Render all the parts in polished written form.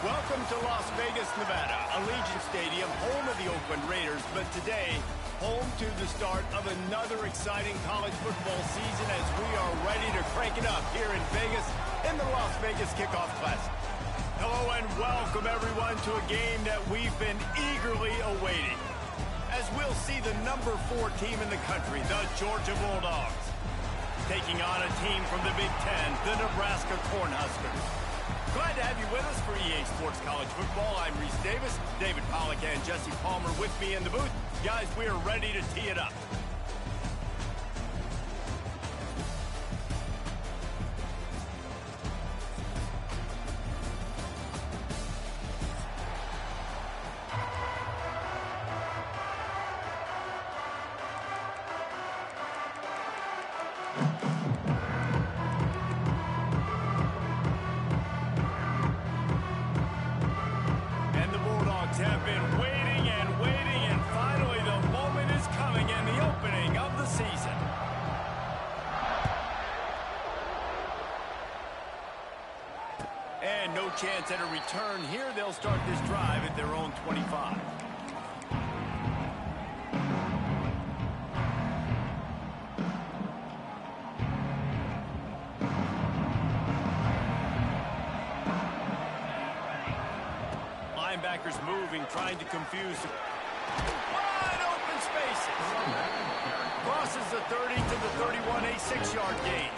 Welcome to Las Vegas, Nevada, Allegiant Stadium, home of the Oakland Raiders, but today, home to the start of another exciting college football season as we are ready to crank it up here in Vegas in the Las Vegas Kickoff Classic. Hello and welcome everyone to a game that we've been eagerly awaiting, as we'll see the number 4 team in the country, the Georgia Bulldogs, taking on a team from the Big Ten, the Nebraska Cornhuskers. Glad to have you with us for EA Sports College Football. I'm Reese Davis, David Pollack and Jesse Palmer with me in the booth. Guys, we are ready to tee it up. Have been waiting and waiting, and finally the moment is coming in the opening of the season. And no chance at a return here. They'll start this drive at their own 25. Linebackers moving, trying to confuse wide open spaces. Crosses the 30 to the 31, a 6-yard gain.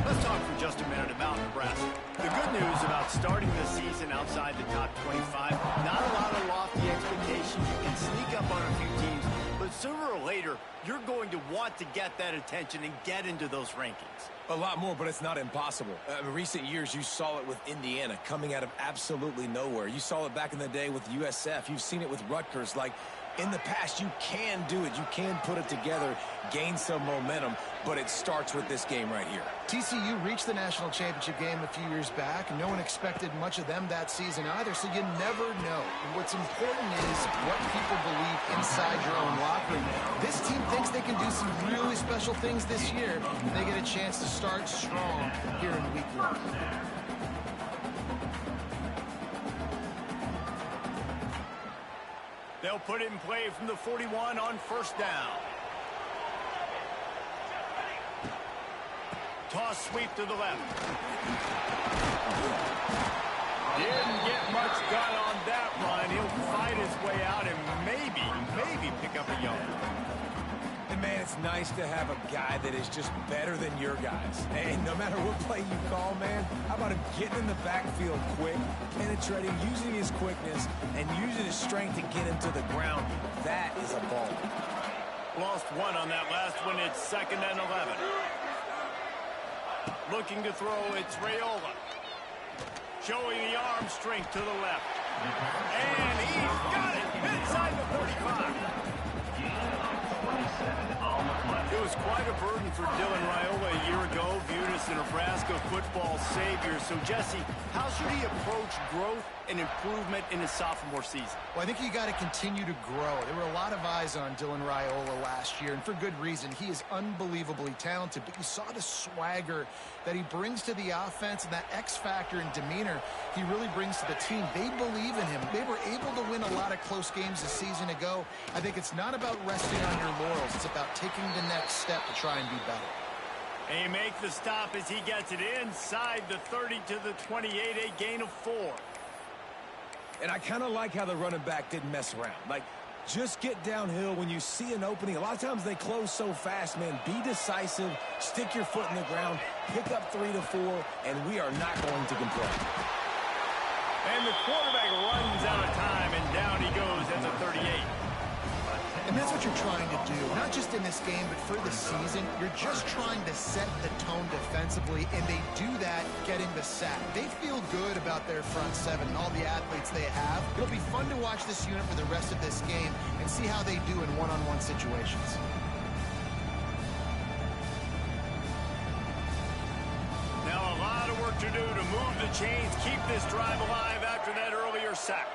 Let's talk for just a minute about Nebraska. The good news about starting the season outside the top 25, not a lot of lofty expectations. You can sneak up on a few teams, but sooner or later, you're going to want to get that attention and get into those rankings. A lot more, but it's not impossible. In recent years, you saw it with Indiana coming out of absolutely nowhere. You saw it back in the day with USF. You've seen it with Rutgers. Like, in the past, you can do it. You can put it together, gain some momentum, but it starts with this game right here. TCU reached the national championship game a few years back. No one expected much of them that season either, so you never know. And what's important is what people believe inside your own locker room. This team thinks they can do some really special things this year, and they get a chance to start strong here in week 1. They'll put it in play from the 41 on first down. Toss sweep to the left. Didn't get much done on that run. He'll fight his way out and maybe pick up a yard. And Man, it's nice to have a guy that is just better than your guys. And no matter what play you call, man, how about him getting in the backfield quick, penetrating, using his quickness, and using his strength to get him to the ground? That is a ball. Lost one on that last one. It's 2nd and 11. Looking to throw, it's Raiola. Showing the arm strength to the left. And he's got it inside the 35. It was quite a burden for Dylan Raiola a year ago, viewed as the Nebraska football savior. So, Jesse, how should he approach growth and improvement in his sophomore season? Well, I think you got to continue to grow. There were a lot of eyes on Dylan Raiola last year, and for good reason. He is unbelievably talented, but you saw the swagger that he brings to the offense and that X factor and demeanor he really brings to the team. They believe in him. They were able to win a lot of close games a season ago. I think it's not about resting on your laurels. It's about taking the next step to try and be better. And he makes the stop as he gets it inside the 30 to the 28, a gain of 4. And I kind of like how the running back didn't mess around. Like, just get downhill when you see an opening. A lot of times they close so fast, man. Be decisive, stick your foot in the ground, pick up 3 to 4, and we are not going to complain. And the quarterback runs out of time, and down he goes at the 38. And that's what you're trying to do, not just in this game, but for the season. You're just trying to set the tone defensively, and they do that getting the sack. They feel good about their front seven and all the athletes they have. It'll be fun to watch this unit for the rest of this game and see how they do in one-on-one situations. Now a lot of work to do to move the chains, keep this drive alive after that earlier sack.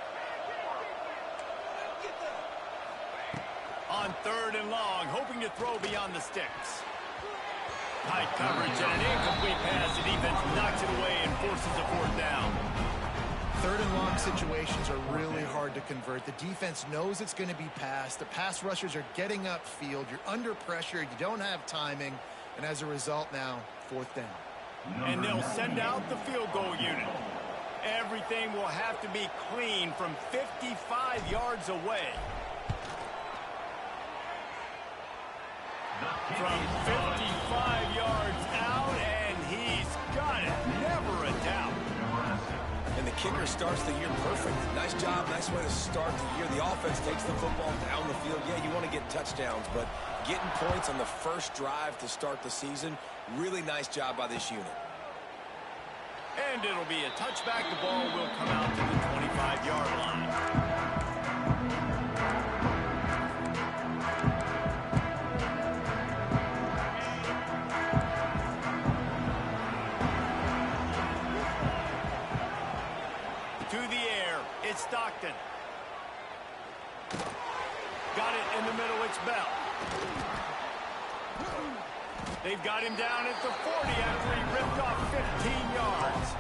On 3rd and long, hoping to throw beyond the sticks. Tight coverage and an incomplete pass. The defense knocks it away and forces a 4th down. 3rd and long situations are really hard to convert. The defense knows it's going to be passed. The pass rushers are getting upfield. You're under pressure. You don't have timing. And as a result now, 4th down. And they'll send out the field goal unit. Everything will have to be clean from 55 yards away. From 55 yards out, and he's got it. Never a doubt. And the kicker starts the year perfect. Nice job, nice way to start the year. The offense takes the football down the field. Yeah, you want to get touchdowns, but getting points on the first drive to start the season, really nice job by this unit. And it'll be a touchback. The ball will come out to the 25-yard line. It's Stockton. Got it in the middle. It's Bell. They've got him down at the 40 after he ripped off 15 yards.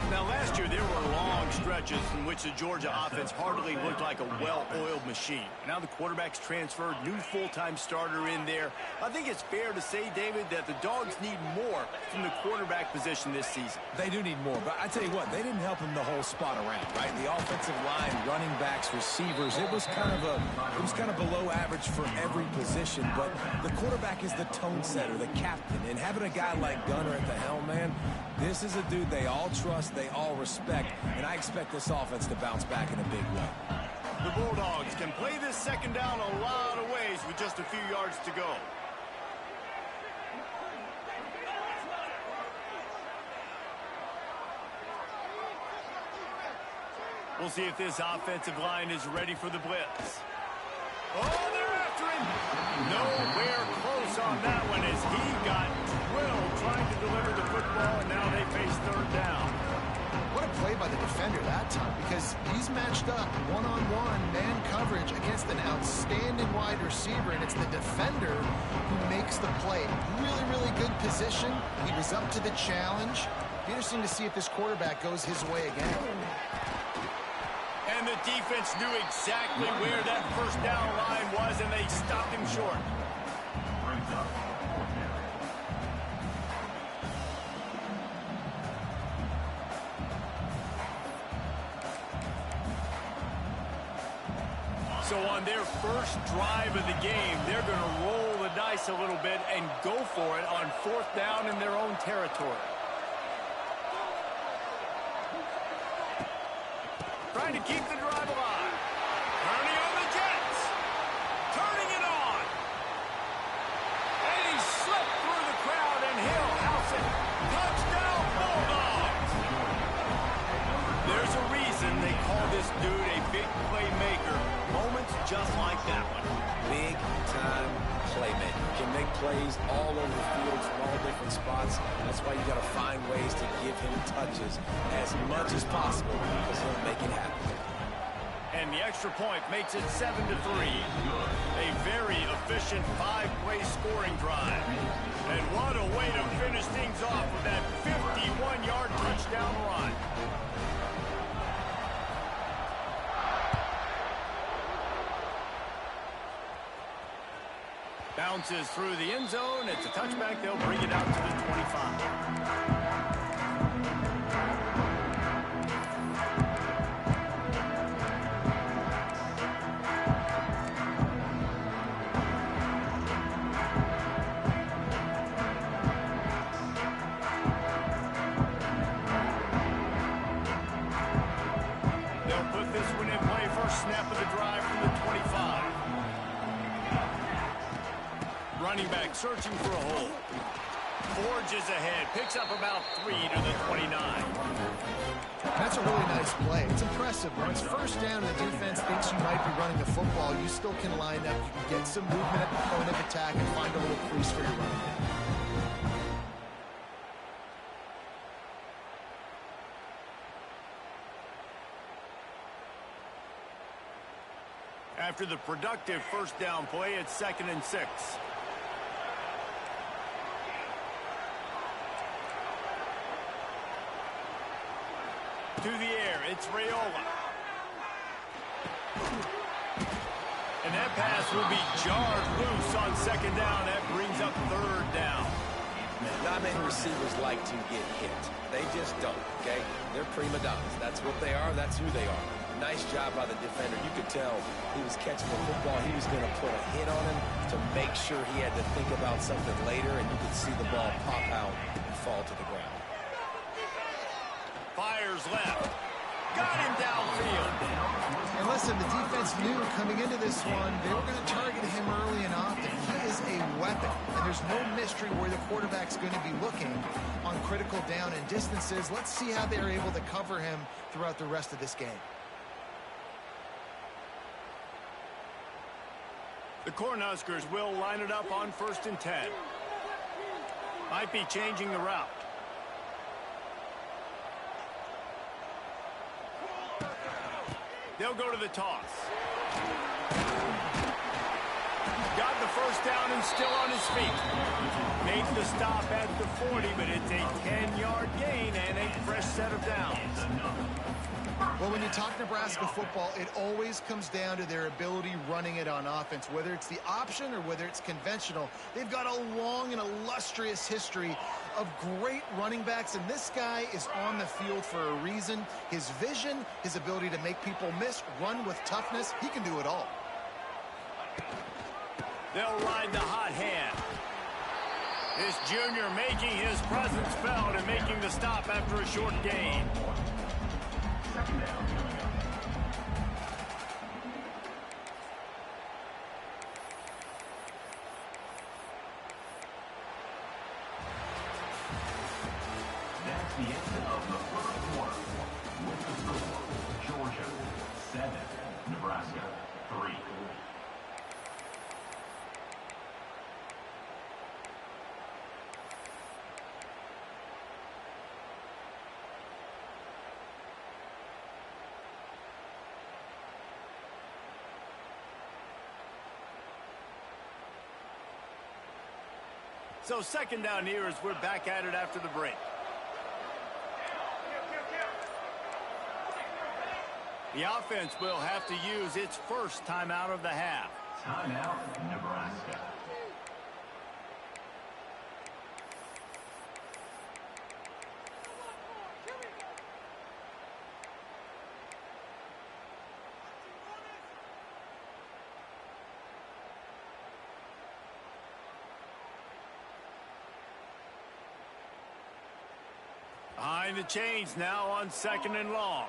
Now, last year, there were long stretches in which the Georgia offense hardly looked like a well-oiled machine. Now the quarterback's transferred, new full-time starter in there. I think it's fair to say, David, that the Dogs need more from the quarterback position this season. They do need more, but I tell you what, they didn't help him the whole spot around, right? The offensive line, running backs, receivers, it was kind of below average for every position, but the quarterback is the tone setter, the captain, and having a guy like Gunner at the helm, man, this is a dude they all trust, they all respect, and I expect this offense to bounce back in a big way. The Bulldogs can play this 2nd down a lot of ways with just a few yards to go. We'll see if this offensive line is ready for the blitz. Oh, they're after him. Nowhere close on that one as he got drilled trying to deliver the football, and now they face 3rd down. What a play by the defender that time, because he's matched up one-on-one man coverage against an outstanding wide receiver, and it's the defender who makes the play. Really, really good position. He was up to the challenge. Be interesting to see if this quarterback goes his way again. And the defense knew exactly where that 1st down line was, and they stopped him short. So on their first drive of the game, they're going to roll the dice a little bit and go for it on 4th down in their own territory. Trying to keep the drive alive. Turning on the Jets. Turning it on. And he slipped through the crowd, and he'll house it. Touchdown, Bulldogs. There's a reason they call this dude a big playmaker. Moments just like that one. Big-time playmaker. Can make plays all over the field from all different spots. That's why you got to find ways to give him touches as much as possible because he'll make it happen. And the extra point makes it 7-3. A very efficient 5-play scoring drive. And what a way to finish things off with that 51-yard touchdown run. Bounces through the end zone. It's a touchback. They'll bring it out to the 25. They'll put this one in play. First snap of the drive from the 25. Running back searching for a hole. Forges ahead. Picks up about 3 to the 29. That's a really nice play. It's impressive. When it's first down and the defense thinks you might be running the football, you still can line up. You can get some movement at the point of attack and find a little crease for your running back. After the productive first down play, it's 2nd and 6. To the air, it's Raiola. And that pass will be jarred loose on 2nd down. That brings up 3rd down. Not many receivers like to get hit. They just don't, okay? They're prima donnas. That's what they are. That's who they are. Nice job by the defender. You could tell he was catching the football. He was going to put a hit on him to make sure he had to think about something later, and you could see the ball pop out and fall to the ground. Fires left. Got him downfield. And listen, the defense knew coming into this one, they were going to target him early and often. He is a weapon, and there's no mystery where the quarterback's going to be looking on critical down and distances. Let's see how they're able to cover him throughout the rest of this game. The Cornhuskers will line it up on 1st and 10. Might be changing the route. They'll go to the toss. Got the first down and still on his feet. Made the stop at the 40, but it's a 10-yard gain and a fresh set of downs. Well, when you talk Nebraska football, it always comes down to their ability running it on offense. Whether it's the option or whether it's conventional, they've got a long and illustrious history of great running backs, and this guy is on the field for a reason. His vision, his ability to make people miss, run with toughness, he can do it all. They'll ride the hot hand. This junior making his presence felt and making the stop after a short gain. That's the end of the first quarter. With the score, Georgia 7, Nebraska 3. So 2nd down here as we're back at it after the break. The offense will have to use its first timeout of the half. Timeout, Nebraska. Behind the chains now on 2nd and long.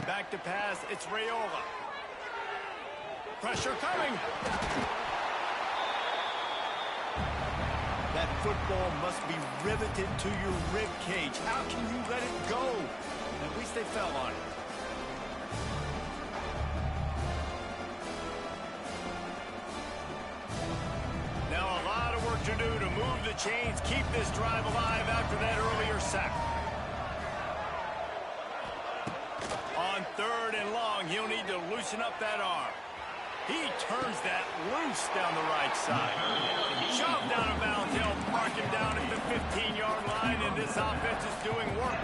Back to pass, it's Raiola. Pressure coming. That football must be riveted to your rib cage. How can you let it go? At least they fell on it. Now a lot of work to do to move the chains, keep this drive alive after that earlier sack. On 3rd and long, he'll need to loosen up that arm. He turns that loose down the right side. Shoved out of bounds. They'll mark him down at the 15-yard line, and this offense is doing work.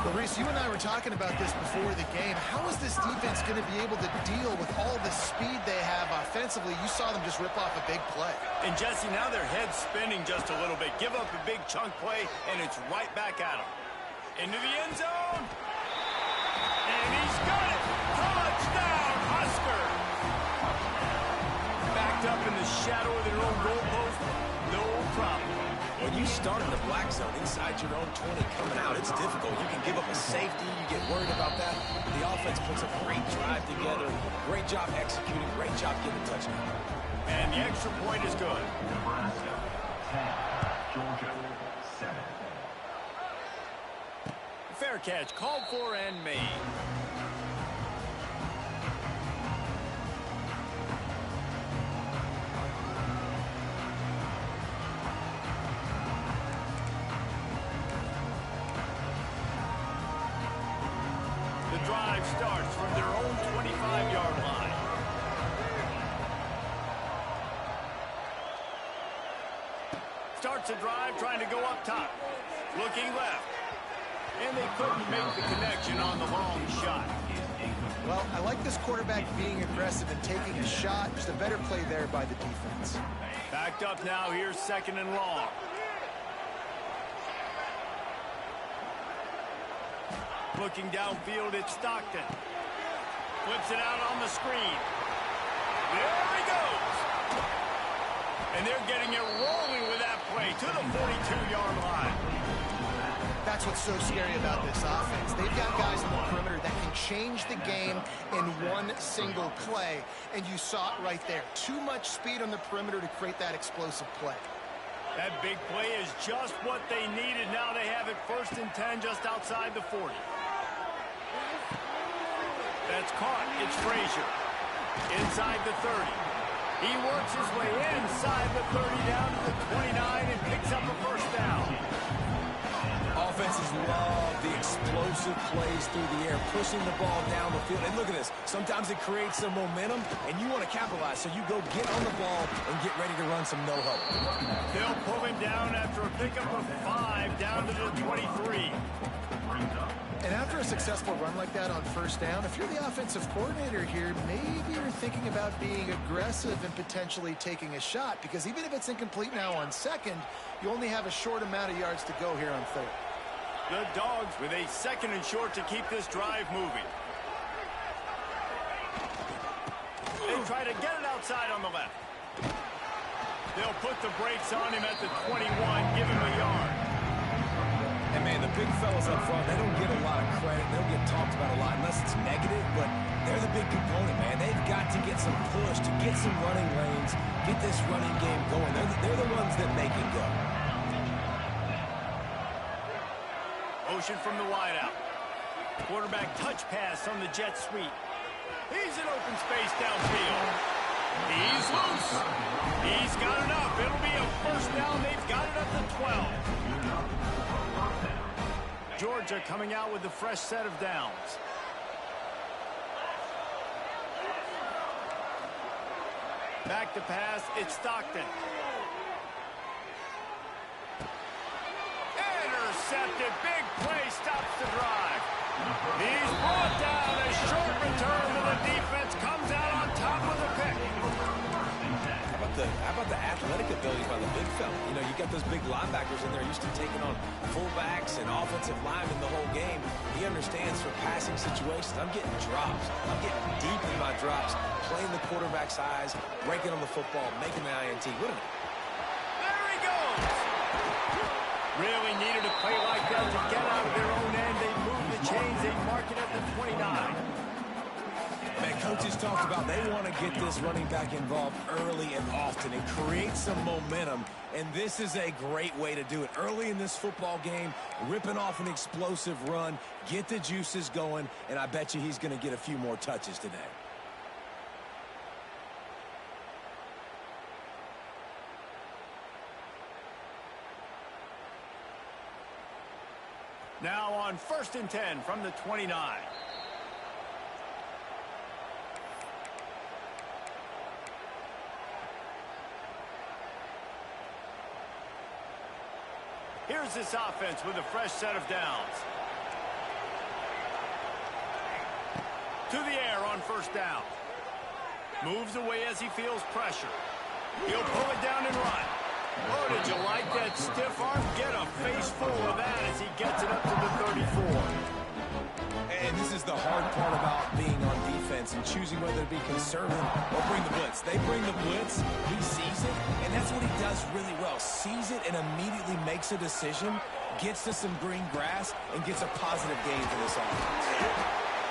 Well, Reese, you and I were talking about this before the game. How is this defense going to be able to deal with all the speed they have offensively? You saw them just rip off a big play. And, Jesse, now their head's spinning just a little bit. Give up a big chunk play, and it's right back at them. Into the end zone. And he's got it. Touchdown, Husker. Backed up in the shadow of their own goalpost. No problem. When you start in the black zone inside your own 20 coming out, it's difficult. You can give up a safety. You get worried about that. The offense puts a great drive together. Great job executing. Great job getting a touchdown. And the extra point is good. Nebraska 10, Georgia 7. Fair catch, called for and made. The drive starts from their own 25-yard line. Starts a drive trying to go up top. Looking left. And they couldn't make the connection on the long shot. Well, I like this quarterback being aggressive and taking a shot. Just a better play there by the defense. Backed up now, here's 2nd and long. Looking downfield, it's Stockton. Flips it out on the screen. There he goes. And they're getting it rolling with that play to the 42-yard line. That's what's so scary about this offense. They've got guys in the perimeter that can change the game in one single play. And you saw it right there. Too much speed on the perimeter to create that explosive play. That big play is just what they needed. Now they have it 1st and 10 just outside the 40. That's caught. It's Frazier. Inside the 30. He works his way inside the 30 down to the 29 and picks up a 1st down. Offenses love the explosive plays through the air, pushing the ball down the field. And look at this. Sometimes it creates some momentum, and you want to capitalize. So you go get on the ball and get ready to run some no-huddle. They'll pull him down after a pickup of 5 down to the 23. And after a successful run like that on 1st down, if you're the offensive coordinator here, maybe you're thinking about being aggressive and potentially taking a shot, because even if it's incomplete now on 2nd, you only have a short amount of yards to go here on 3rd. The Dogs with a 2nd and short to keep this drive moving. They try to get it outside on the left. They'll put the brakes on him at the 21, give him a yard. And, man, the big fellas up front, they don't get a lot of credit. They don't get talked about a lot unless it's negative, but they're the big component, man. They've got to get some push, to get some running lanes, get this running game going. They're the ones that make it go. Motion from the wideout. Quarterback touch pass on the jet sweep. He's in open space downfield. He's loose. He's got enough. It'll be a 1st down. They've got it at the 12. Georgia coming out with a fresh set of downs. Back to pass, it's Stockton. Intercepted, big play, stops the drive. He's brought down, a short return to the defense, comes out on top with a pick. How about the athletic ability by the big fella? You know, you got those big linebackers in there used to taking on fullbacks and offensive linemen the whole game. He understands for passing situations. I'm getting drops. I'm getting deep in my drops, playing the quarterback's eyes, breaking on the football, making the INT. What There he goes. Really needed a play like that to get out of their own end. They move the chains. They mark it at the 29. Man, coaches talked about they want to get this running back involved early and often and create some momentum, and this is a great way to do it. Early in this football game, ripping off an explosive run, get the juices going, and I bet you he's going to get a few more touches today. Now on 1st and 10 from the 29. Here's this offense with a fresh set of downs. To the air on 1st down. Moves away as he feels pressure. He'll pull it down and run. Oh, did you like that stiff arm? Get a face full of that as he gets it up to the 34. And this is the hard part about being on defense and choosing whether to be conservative or bring the blitz. They bring the blitz, he sees it, and that's what he does really well. Sees it and immediately makes a decision, gets to some green grass, and gets a positive gain for this offense.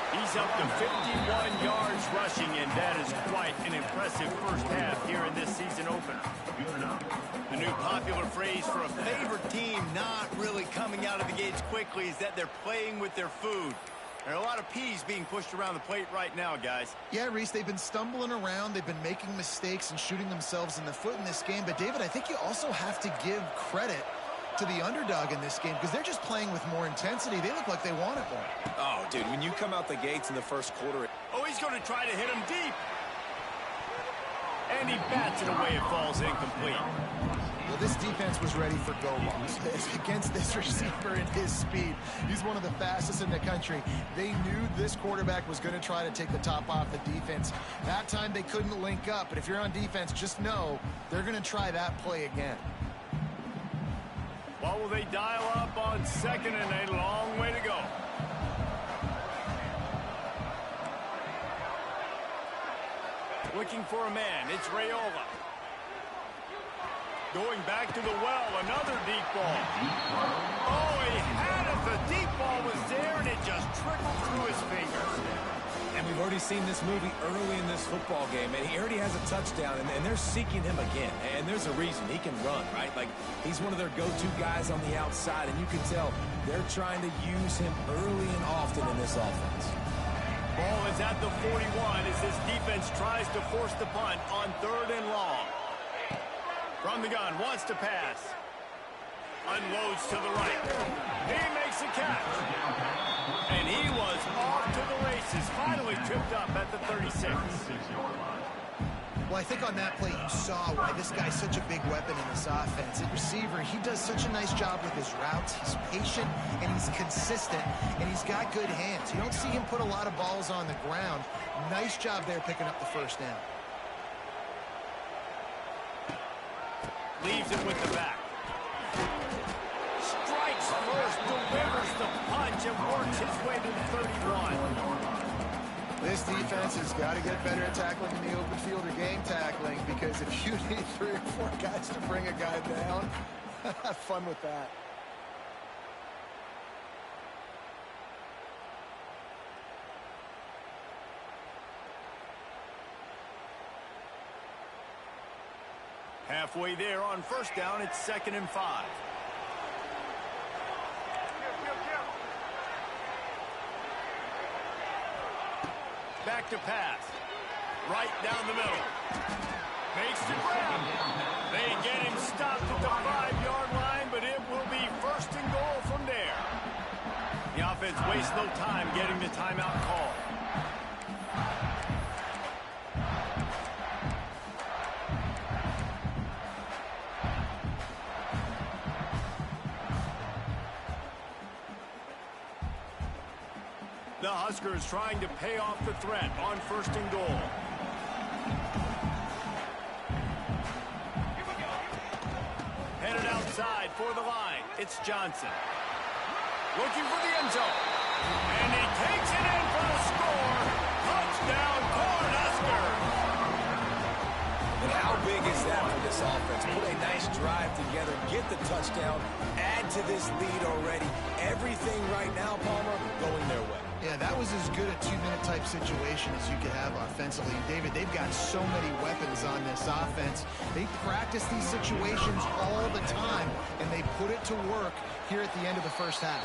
He's up to 51 yards rushing, and that is quite an impressive first half here in this season opener. The new popular phrase for a favorite team not really coming out of the gates quickly is that they're playing with their food. There are a lot of peas being pushed around the plate right now, guys. Yeah, Reese, they've been stumbling around. They've been making mistakes and shooting themselves in the foot in this game. But, David, I think you also have to give credit to the underdog in this game because they're just playing with more intensity. They look like they want it more. Oh, dude, when you come out the gates in the first quarter. Oh, he's going to try to hit him deep. And he bats it away. It falls incomplete. Well, this defense was ready for go longs against this receiver and his speed. He's one of the fastest in the country. They knew this quarterback was going to try to take the top off the defense. That time they couldn't link up, but if you're on defense, just know they're going to try that play again. What will they dial up on 2nd and a long way to go? Looking for a man. It's Raiola. Going back to the well. Another deep ball. Oh, he had it. The deep ball was there, and it just trickled through his fingers. And we've already seen this movie early in this football game, and he already has a touchdown, and they're seeking him again. And there's a reason. He can run, right? Like, he's one of their go-to guys on the outside, and you can tell they're trying to use him early and often in this offense. Ball is at the 41 as this defense tries to force the punt on 3rd and long. From the gun, wants to pass. Unloads to the right. He makes a catch. And he was off to the races. Finally tipped up at the 36. Well, I think on that play you saw why this guy's such a big weapon in this offense. At receiver, he does such a nice job with his routes. He's patient, and he's consistent, and he's got good hands. You don't see him put a lot of balls on the ground. Nice job there picking up the 1st down. Leaves it with the back. Strikes first, delivers the punch, and works his way to the 31. This defense has got to get better at tackling in the open field or game tackling, because if you need 3 or 4 guys to bring a guy down, have fun with that. Halfway there on 1st down, it's 2nd and 5. Back to pass. Right down the middle. Makes the grab. They get him stopped at the 5-yard line, but it will be 1st and goal from there. The offense wastes no time getting the timeout call. The Huskers trying to pay off the threat on 1st and goal. Headed outside for the line. It's Johnson. Looking for the end zone. And he takes it in for the score. Touchdown, Cornhuskers. And how big is that for this offense? Put a nice drive together, get the touchdown, add to this lead already. Everything right now, Palmer, going their way. Yeah, that was as good a two-minute type situation as you could have offensively. And David, they've got so many weapons on this offense. They practice these situations all the time, and they put it to work here at the end of the first half.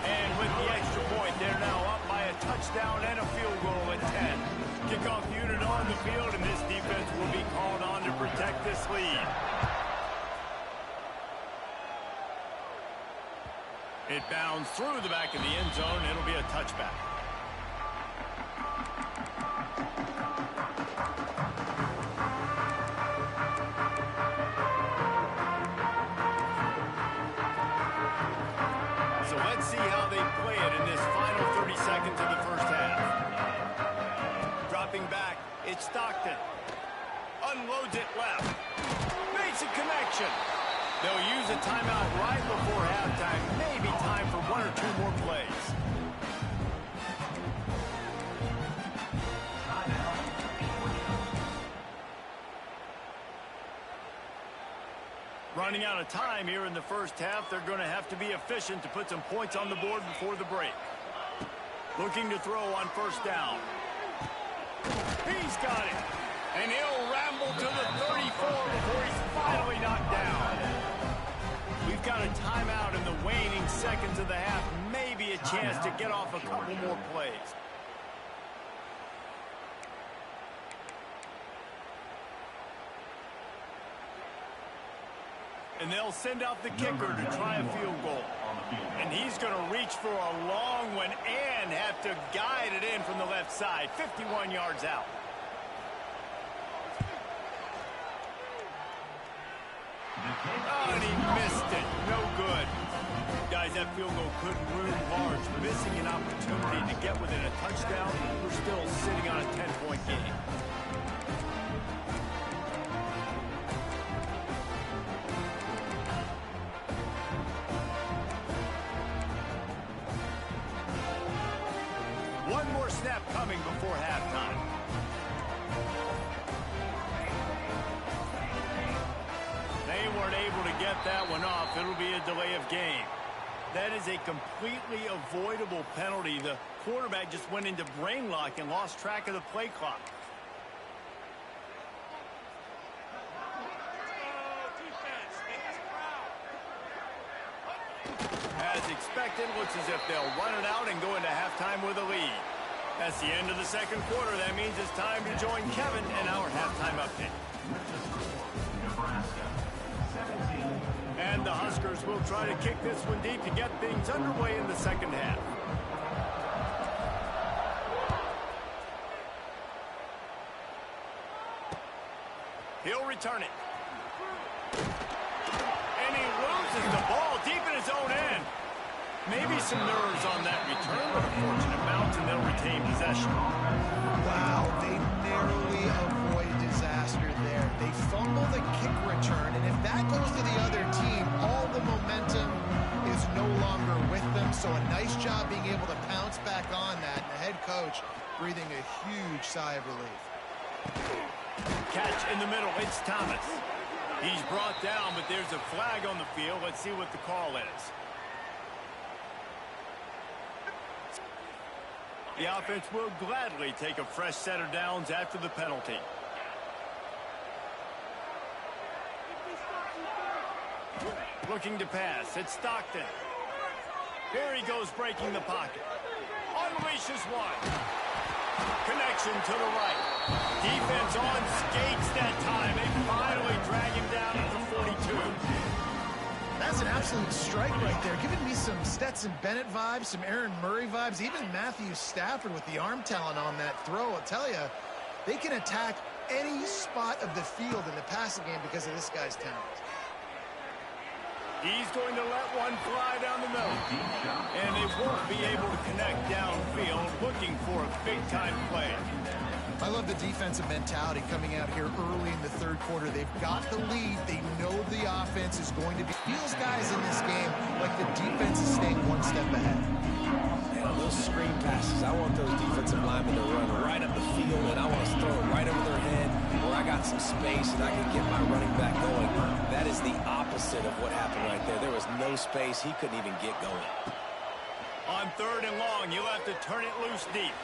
And with the extra point, they're now up by a touchdown and a field goal at 10. Kickoff unit on the field, and this defense will be called on to protect this lead. It bounds through the back of the end zone. It'll be a touchback. So let's see how they play it in this final 30 seconds of the first half. Dropping back, it's Stockton. Unloads it left. Makes a connection. They'll use a timeout right before halftime. Maybe time for one or two more plays. Running out of time here in the first half. They're going to have to be efficient to put some points on the board before the break. Looking to throw on first down. He's got it. And he'll ramble to the 34 before he's finally knocked down. We've got a timeout in the waning seconds of the half. Maybe a chance to get off a couple more plays. And they'll send out the kicker to try a field goal. And he's going to reach for a long one and have to guide it in from the left side. 51 yards out. Oh, and he missed it. No good. Guys, that field goal couldn't loom large. Missing an opportunity to get within a touchdown. We're still sitting on a 10-point game. One more snap coming before halftime. They weren't able to get that one off. It'll be a delay of game. That is a completely avoidable penalty. The quarterback just went into brain lock and lost track of the play clock. As expected, looks as if they'll run it out and go into halftime with a lead. That's the end of the second quarter. That means it's time to join Kevin in our halftime update. And the Huskers will try to kick this one deep to get things underway in the second half. He'll return it. And he loses the ball deep in his own end. Maybe some nerves on that return, but a fortunate bounce, and they'll retain possession. Wow, they narrowly avoid disaster there. They fumble the kick return, and if that goes to the other team, all the momentum is no longer with them. So a nice job being able to pounce back on that, and the head coach breathing a huge sigh of relief. Catch in the middle, it's Thomas. He's brought down, but there's a flag on the field. Let's see what the call is. The offense will gladly take a fresh set of downs after the penalty. Looking to pass, it's Stockton. Here he goes breaking the pocket. Unleashes one. Connection to the right. Defense on skates that time. They finally drag him down at the 42. That's an absolute strike right there. Giving me some Stetson Bennett vibes, some Aaron Murray vibes, even Matthew Stafford with the arm talent on that throw. I'll tell you, they can attack any spot of the field in the passing game because of this guy's talent. He's going to let one fly down the middle. And they won't be able to connect downfield, looking for a big-time play. I love the defensive mentality coming out here early in the third quarter. They've got the lead. They know the offense is going to be. Feels guys in this game like the defense is staying one step ahead. Yeah, those screen passes is I want those defensive linemen to run right up the field, and I want to throw it right over their head where I got some space and I can get my running back going. That is the opposite of what happened right there. There was no space. He couldn't even get going. On 3rd and long, you'll have to turn it loose deep.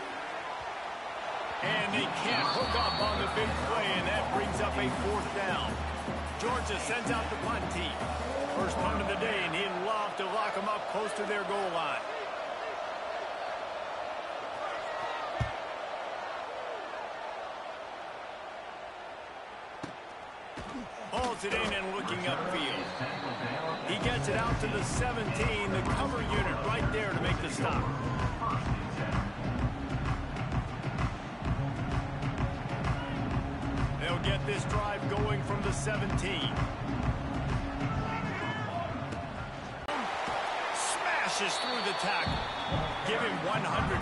And they can't hook up on the big play, and that brings up a 4th down. Georgia sends out the punt team. First punt of the day, and he'd love to lock them up close to their goal line. Holds it in and looking upfield. He gets it out to the 17, the cover unit right there to make the stop. They'll get this drive going from the 17. Smashes through the tackle. Give him 114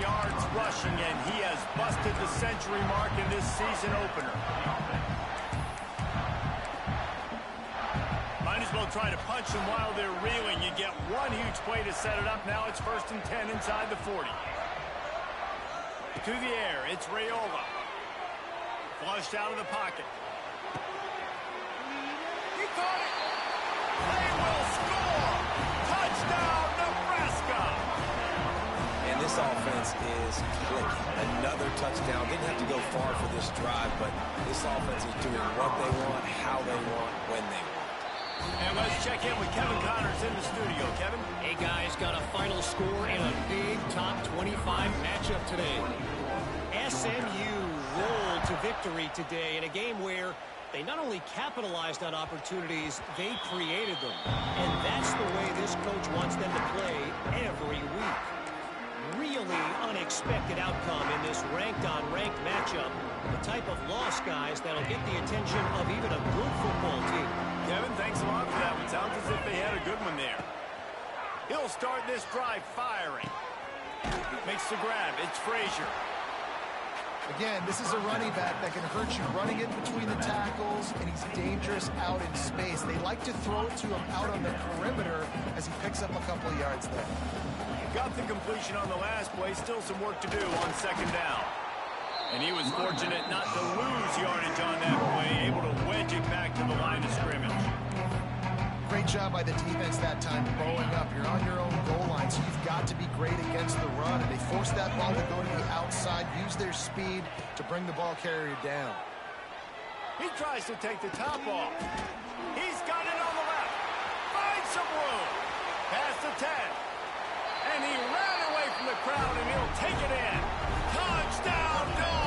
yards rushing, and he has busted the century mark in this season opener. Might as well try to punch them while they're reeling. You get one huge play to set it up. Now it's 1st and 10 inside the 40. To the air, it's Raiola. Flushed out of the pocket. He caught it. They will score. Touchdown, Nebraska. And this offense is clicking. Another touchdown. Didn't have to go far for this drive, but this offense is doing what they want, how they want, when they want. And let's check in with Kevin Connors in the studio. Kevin? Hey, guys, got a final score in a big top 25 matchup today. SMU rolled to victory today in a game where they not only capitalized on opportunities, they created them. And that's the way this coach wants them to play every week. Really unexpected outcome in this ranked-on-ranked matchup. The type of loss, guys, that'll get the attention of even a good football team. Kevin, thanks a lot for that one. Sounds as if they had a good one there. He'll start this drive firing. Makes the grab. It's Frazier. Again, this is a running back that can hurt you running it between the tackles, and he's dangerous out in space. They like to throw it to him out on the perimeter as he picks up a couple of yards there. Got the completion on the last play. Still some work to do on 2nd down. And he was fortunate not to lose yardage on that play, able to wedge it back to the line of scrimmage. Great job by the defense that time, bowling up. You're on your own goal line, so you've got to be great against the run. And they force that ball to go to the outside, use their speed to bring the ball carrier down. He tries to take the top off. He's got it on the left. Finds some room. Past the 10. And he ran away from the crowd, and he'll take it in. Touchdown, Dogs!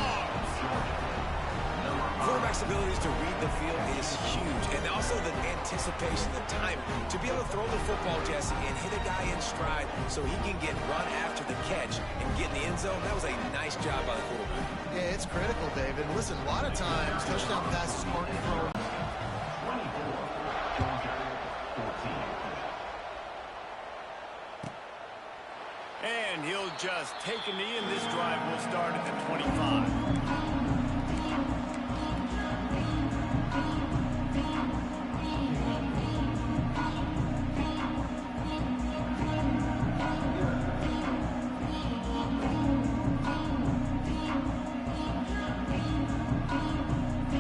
Quarterback's abilities to read the field is huge, and also the anticipation, the time to be able to throw the football, Jesse, and hit a guy in stride so he can get run after the catch and get in the end zone. That was a nice job by the quarterback. Yeah, it's critical, David. Listen, a lot of times touchdown passes aren't thrown. 24, Georgia, 14. And he'll just take a knee, and this drive will start at the 25.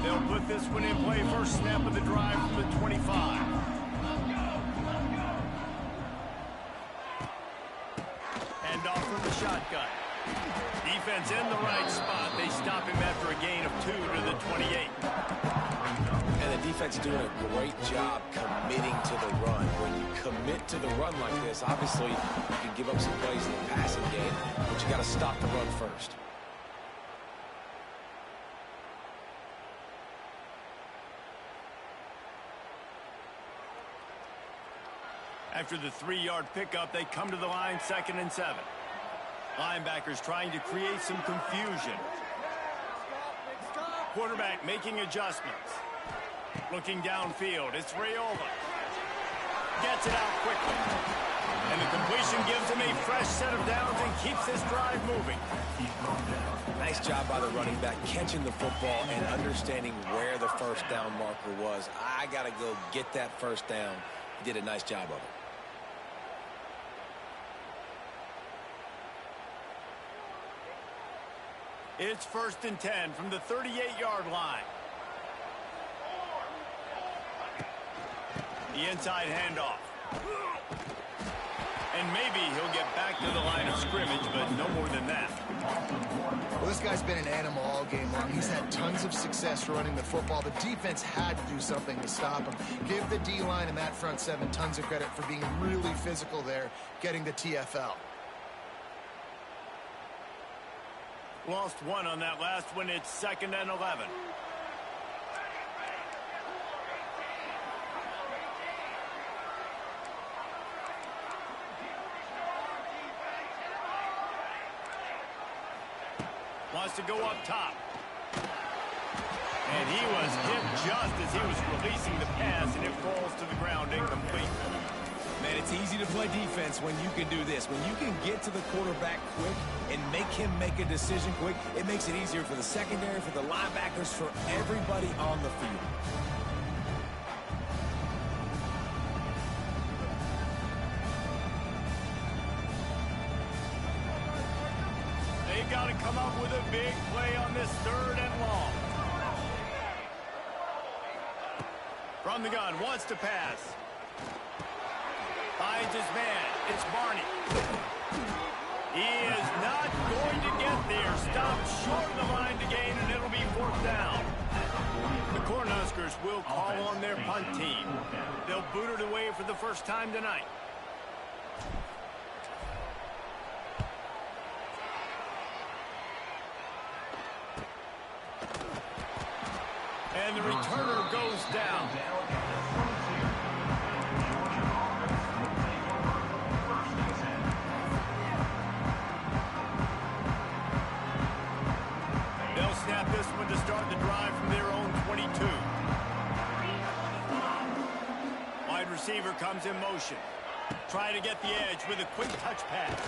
They'll put this one in play. First snap of the drive from the 25. And off from the shotgun. Defense in the right spot. They stop him after a gain of 2 to the 28. And the defense doing a great job committing to the run. When you commit to the run like this, obviously you can give up some plays in the passing game, but you got to stop the run first. After the 3-yard pickup, they come to the line, 2nd and 7. Linebackers trying to create some confusion. Quarterback making adjustments. Looking downfield, it's Raiola. Gets it out quickly. And the completion gives him a fresh set of downs and keeps this drive moving. Nice job by the running back, catching the football and understanding where the first down marker was. I got to go get that first down. He did a nice job of it. It's 1st and 10 from the 38-yard line. The inside handoff. And maybe he'll get back to the line of scrimmage, but no more than that. Well, this guy's been an animal all game long. He's had tons of success running the football. The defense had to do something to stop him. Give the D-line and that front seven tons of credit for being really physical there, getting the TFL. Lost one on that last one. It's 2nd and 11. Wants to go up top. And he was hit just as he was releasing the pass, and it falls to the ground incomplete. Man, it's easy to play defense when you can do this. When you can get to the quarterback quick and make him make a decision quick, it makes it easier for the secondary, for the linebackers, for everybody on the field. They've got to come up with a big play on this 3rd and long. From the gun, wants to pass. Finds his man. It's Barney. He is not going to get there. Stopped short of the line to gain, and it'll be 4th down. The Cornhuskers will call on their punt team. They'll boot it away for the first time tonight. And the returner goes down. They'll snap this one to start the drive from their own 22. Wide receiver comes in motion. Trying to get the edge with a quick touch pass.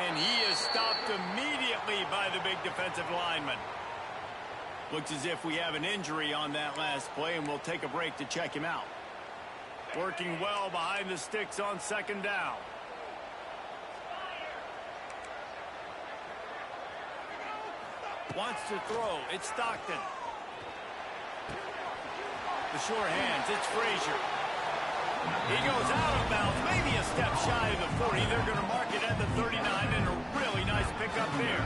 And he is stopped immediately by the big defensive lineman. Looks as if we have an injury on that last play, and we'll take a break to check him out. Working well behind the sticks on 2nd down. Wants to throw. It's Stockton. The sure hands. It's Frazier. He goes out of bounds, maybe a step shy of the 40. They're going to mark it at the 39, and a really nice pickup there.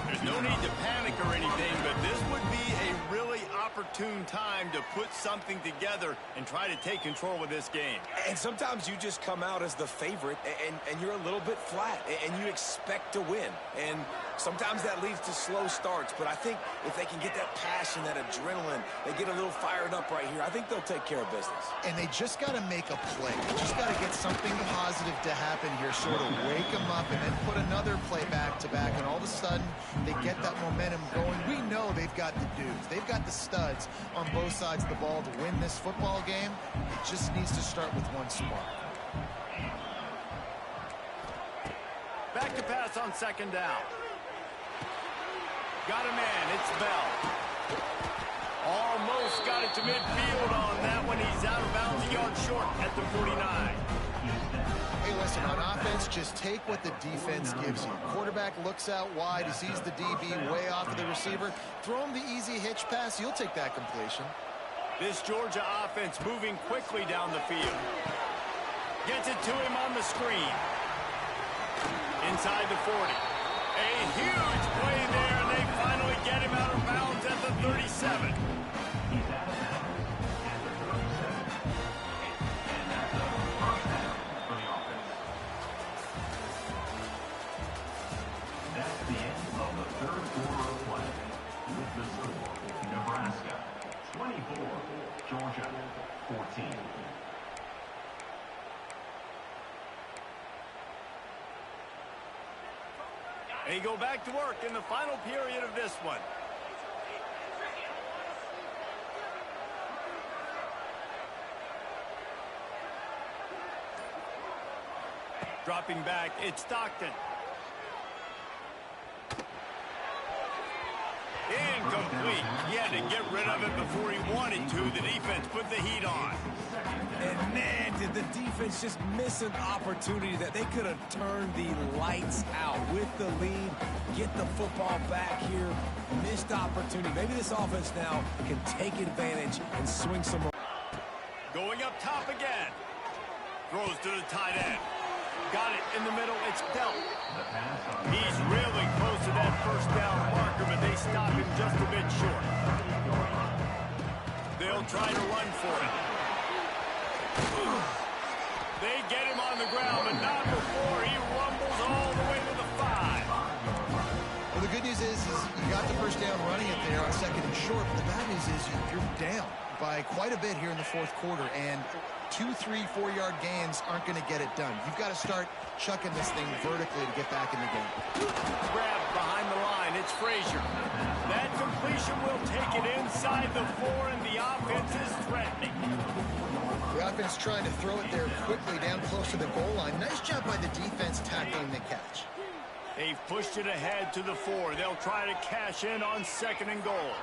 There's no need to panic or anything, but this would be a really opportune time to put something together and try to take control of this game. And sometimes you just come out as the favorite, and you're a little bit flat, and you expect to win. And sometimes that leads to slow starts, but I think if they can get that passion, that adrenaline, they get a little fired up right here, I think they'll take care of business. And they just got to make a play. They just got to get something positive to happen here, sort of wake them up, and then put another play back-to-back, and all of a sudden they get that momentum going. We know they've got the dudes. They've got the studs on both sides of the ball to win this football game. It just needs to start with one spark. Back to pass on 2nd down. Got a man. It's Bell. Almost got it to midfield on that one. He's out of bounds, a yard short at the 49. Hey, listen, on offense, just take what the defense gives you. Quarterback looks out wide. He sees the DB way off of the receiver. Throw him the easy hitch pass. You'll take that completion. This Georgia offense moving quickly down the field. Gets it to him on the screen. Inside the 40. A huge play there, and they finally get him out of bounds at the 37. He's out of bounds at the 37. And that's a first down for the offense. That's the end of the 3rd quarter of play. With the score, Nebraska 24, Georgia 14. They go back to work in the final period of this one. Dropping back, it's Stockton. Incomplete. He had to get rid of it before he wanted to. The defense put the heat on. And man, did the defense just miss an opportunity that they could have turned the lights out with the lead, get the football back here. Missed opportunity. Maybe this offense now can take advantage and swing some more. Going up top again. Throws to the tight end. Got it in the middle. It's Belt. He's really close to that first down marker, but they stop him just a bit short. They'll try to run for it. They get him on the ground, but not before he rumbles all the way to the 5. Well, the good news is you got the first down running it there on second and short, but the bad news is you're down by quite a bit here in the fourth quarter, and 2, 3, 4-yard gains aren't going to get it done. You've got to start chucking this thing vertically to get back in the game. Grab behind the line. It's Frazier. That completion will take it inside the 4, and the offense is threatening. The offense trying to throw it there quickly down close to the goal line. Nice job by the defense tackling the catch. They've pushed it ahead to the 4. They'll try to cash in on second and goal.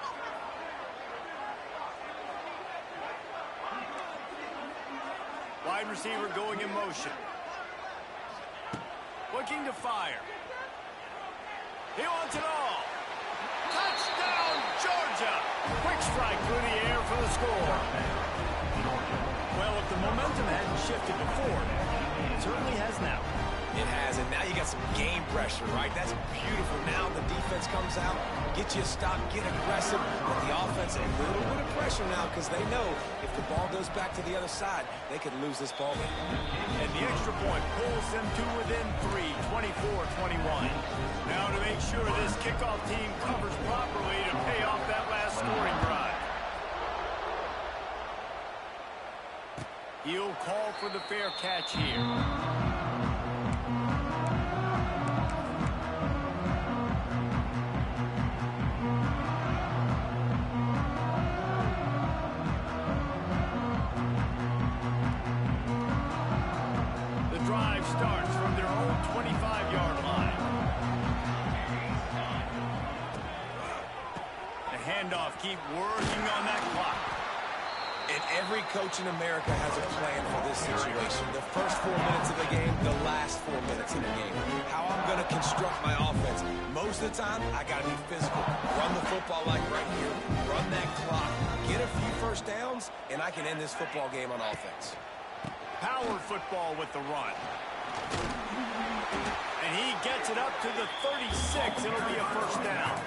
Wide receiver going in motion. Looking to fire. He wants it all. Touchdown, Georgia! Quick strike through the air for the score. Well, if the momentum hadn't shifted before, it certainly has now. It has, and now you got some game pressure, right? That's beautiful. Now the defense comes out, get you a stop, get aggressive, but the offense a little bit of pressure now because they know if the ball goes back to the other side, they could lose this ball game. And the extra point pulls them to within 3, 24-21. Now to make sure this kickoff team covers properly to pay off that last scoring drive. He'll call for the fair catch here. Starts from their own 25-yard line. The handoff, keep working on that clock. And every coach in America has a plan for this situation. The first 4 minutes of the game, the last 4 minutes of the game. How I'm going to construct my offense. Most of the time, I got to be physical. Run the football like right here. Run that clock. Get a few first downs, and I can end this football game on offense. Power football with the run. And he gets it up to the 36. It'll be a first down.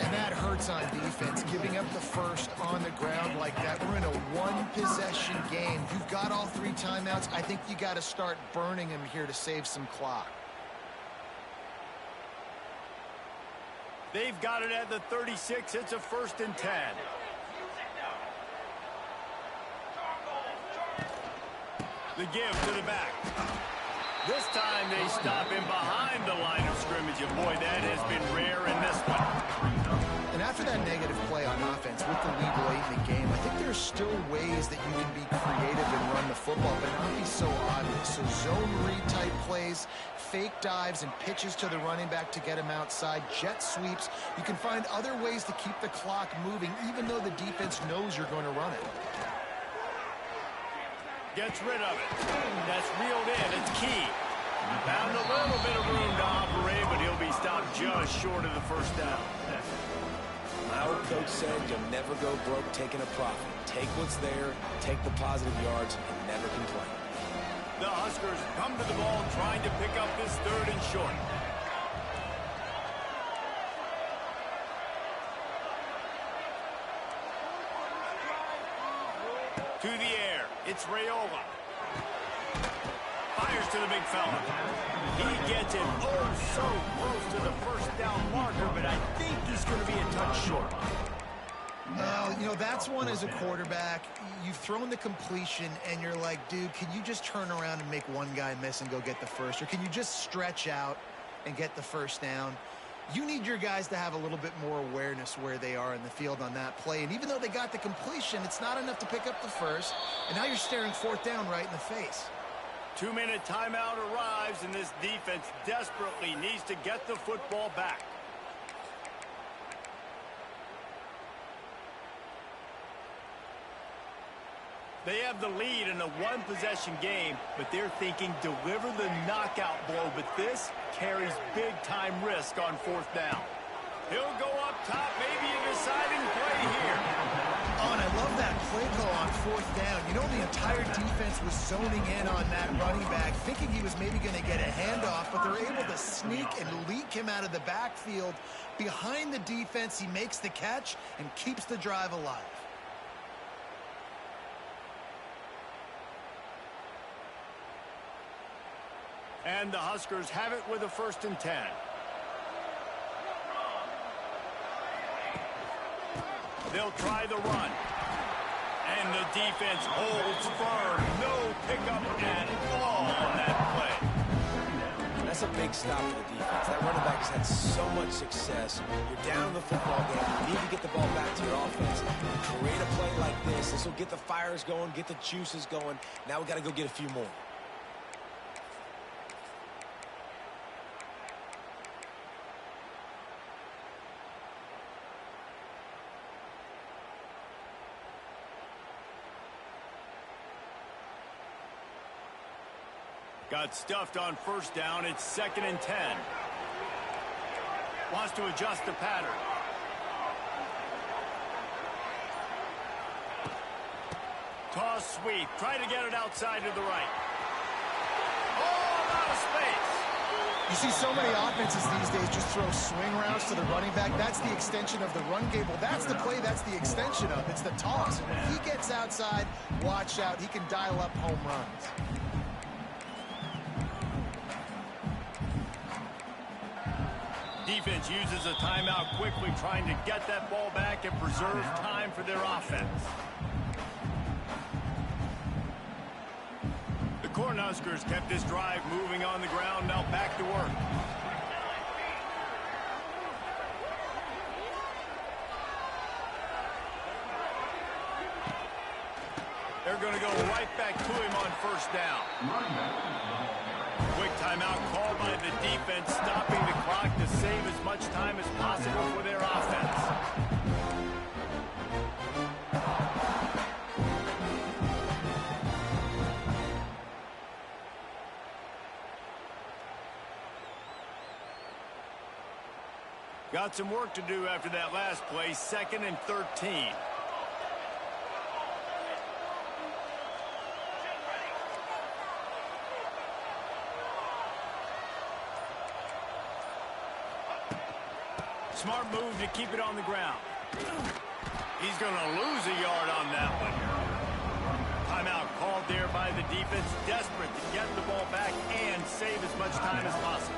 And that hurts on defense, giving up the first on the ground like that. We're in a one-possession game. You've got all 3 timeouts. I think you got to start burning them here to save some clock. They've got it at the 36. It's a first and 10. The give to the back. This time they stop him behind the line of scrimmage. And boy, that has been rare in this one. And after that negative play on offense with the lead late in the game, I think there's still ways that you can be creative and run the football, but not be so obvious. So zone read type plays, fake dives and pitches to the running back to get him outside, jet sweeps. You can find other ways to keep the clock moving, even though the defense knows you're going to run it. Gets rid of it. That's reeled in. It's key. Found a little bit of room to operate, but he'll be stopped just short of the first down. My old coach said you'll never go broke taking a profit. Take what's there, take the positive yards, and never complain. The Huskers come to the ball trying to pick up this third and short. To the air. It's Raiola. Fires to the big fella. He gets it so close to the first down marker, but I think he's going to be a touch short. Well, you know, that's one as a quarterback. You've thrown the completion, and you're like, dude, can you just turn around and make one guy miss and go get the first? Or can you just stretch out and get the first down? You need your guys to have a little bit more awareness where they are in the field on that play. And even though they got the completion, it's not enough to pick up the first. And now you're staring fourth down right in the face. 2-minute timeout arrives, and this defense desperately needs to get the football back. They have the lead in a one-possession game, but they're thinking deliver the knockout blow. But this carries big-time risk on fourth down. He'll go up top, maybe a deciding play here. Oh, and I love that play call on fourth down. You know, the entire defense was zoning in on that running back, thinking he was maybe going to get a handoff, but they're able to sneak and leak him out of the backfield. Behind the defense, he makes the catch and keeps the drive alive. And the Huskers have it with a 1st and 10. They'll try the run. And the defense holds firm. No pickup at all on that play. That's a big stop for the defense. That running back has had so much success. You're down in the football game. You need to get the ball back to your offense. Create a play like this. This will get the fires going, get the juices going. Now we got to go get a few more. Got stuffed on 1st down. It's 2nd and 10. Wants to adjust the pattern. Toss sweep. Try to get it outside to the right. Oh, out of space. You see so many offenses these days just throw swing routes to the running back. That's the extension of the run game. Well, that's the play. That's the extension of. It's the toss. And when he gets outside, watch out. He can dial up home runs. Defense uses a timeout quickly, trying to get that ball back and preserve time for their offense. The Cornhuskers kept this drive moving on the ground. Now back to work. They're going to go right back to him on 1st down. Quick timeout called by the defense, stopping the clock to save as much time as possible for their offense. Got some work to do after that last play, 2nd and 13. Smart move to keep it on the ground. He's going to lose a yard on that one. Timeout called there by the defense, desperate to get the ball back and save as much time as possible.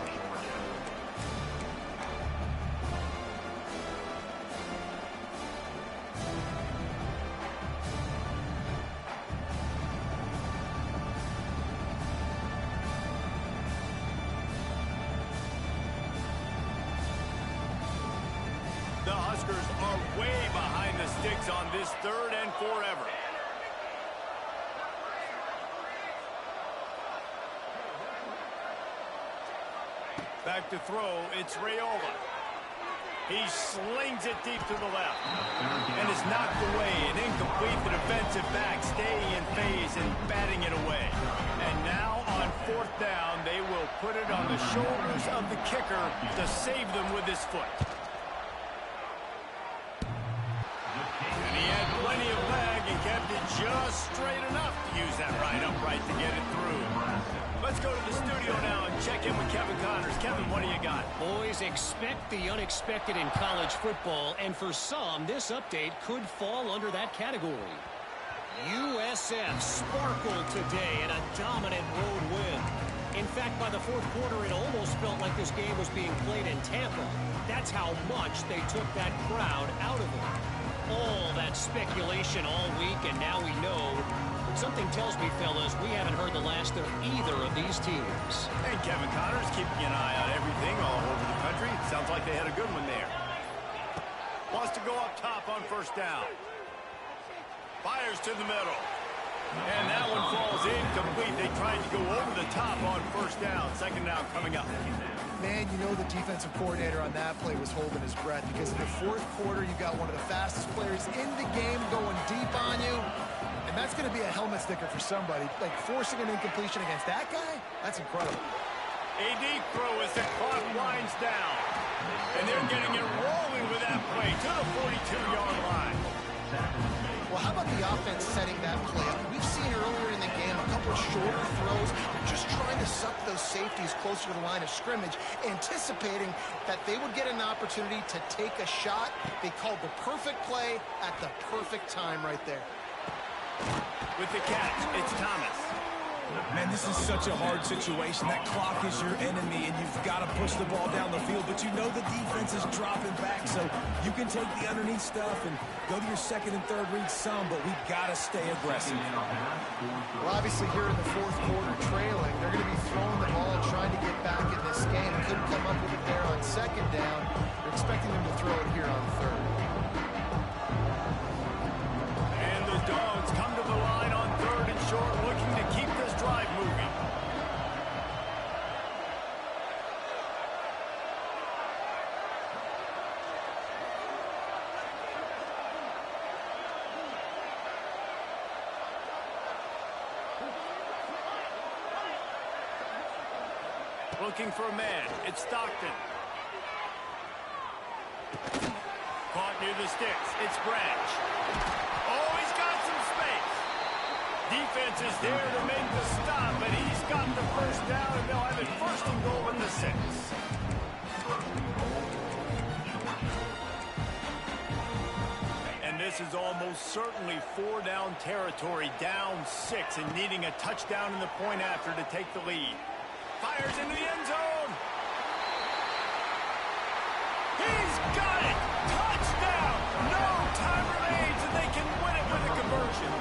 The Huskers are way behind the sticks on this 3rd and forever. Back to throw, it's Rayola. He slings it deep to the left. And it's knocked away and incomplete. The defensive back staying in phase and batting it away. And now on 4th down, they will put it on the shoulders of the kicker to save them with his foot. And he had plenty of leg and kept it just straight enough to use that right upright to get it through. Let's go to the studio now and check in with Kevin Connors. Kevin, what do you got? Boys, expect the unexpected in college football, and for some, this update could fall under that category. USF sparkled today in a dominant road win. In fact, by the 4th quarter, it almost felt like this game was being played in Tampa. That's how much they took that crowd out of it. All that speculation all week, and now we know. Something tells me, fellas, we haven't heard the last of either of these teams. And Kevin Connors keeping an eye on everything all over the country. Sounds like they had a good one there. Wants to go up top on 1st down. Fires to the middle. And that one falls incomplete. They tried to go over the top on 1st down. 2nd down coming up. Man, you know the defensive coordinator on that play was holding his breath because in the 4th quarter, you got one of the fastest players in the game going deep on you. And that's going to be a helmet sticker for somebody. Like, forcing an incompletion against that guy, that's incredible. A deep throw as the clock winds down. And they're getting it rolling with that play to the 42-yard line. Well, how about the offense setting that play up? We've seen earlier in the game a couple of shorter throws. They're just trying to suck those safeties closer to the line of scrimmage, anticipating that they would get an opportunity to take a shot. They called the perfect play at the perfect time right there. With the catch, it's Thomas. Man, this is such a hard situation. That clock is your enemy, and you've got to push the ball down the field. But you know the defense is dropping back, so you can take the underneath stuff and go to your second and third read some, but we've got to stay aggressive. Well, obviously here in the fourth quarter trailing, they're going to be throwing the ball and trying to get back in this game. Couldn't come up with it there on second down. They're expecting them to throw it here on third. And the Dogs come to the line on third and short, looking to keep this drive moving. Looking for a man. It's Stockton. Caught near the sticks. It's Branch. Oh, he's got some space. Defense is there to make the stop, but he's got the first down, and they'll have it first and goal in the 6. And this is almost certainly 4-down territory, down 6, and needing a touchdown in the point after to take the lead. Fires into the end zone. He's got it. Touchdown. No time remains, and they can win it with a conversion.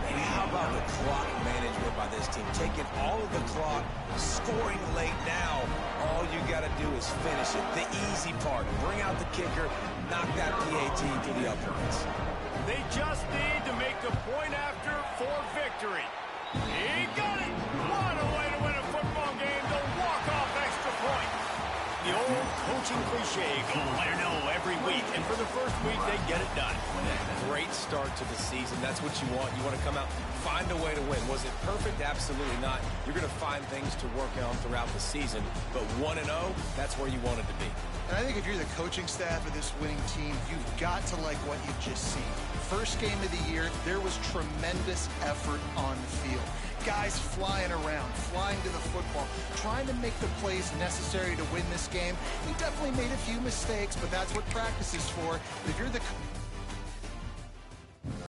And how about the clock management by this team? Taking all of the clock, scoring late now. All you got to do is finish it. The easy part. Bring out the kicker. Knock that PAT to the uprights. They just need to make the point after for victory. He got it. What a way to win a football game. The walk-off extra point. The old coaching cliche, go let her know every week. And for the first week, they get it done. Great start to the season. That's what you want. You want to come out, find a way to win. Was it perfect? Absolutely not. You're going to find things to work on throughout the season. But 1-0, that's where you want it to be. And I think if you're the coaching staff of this winning team, you've got to like what you've just seen. First game of the year, there was tremendous effort on the field. Guys flying around, flying to the football, trying to make the plays necessary to win this game. He definitely made a few mistakes, but that's what practice is for. But if you're the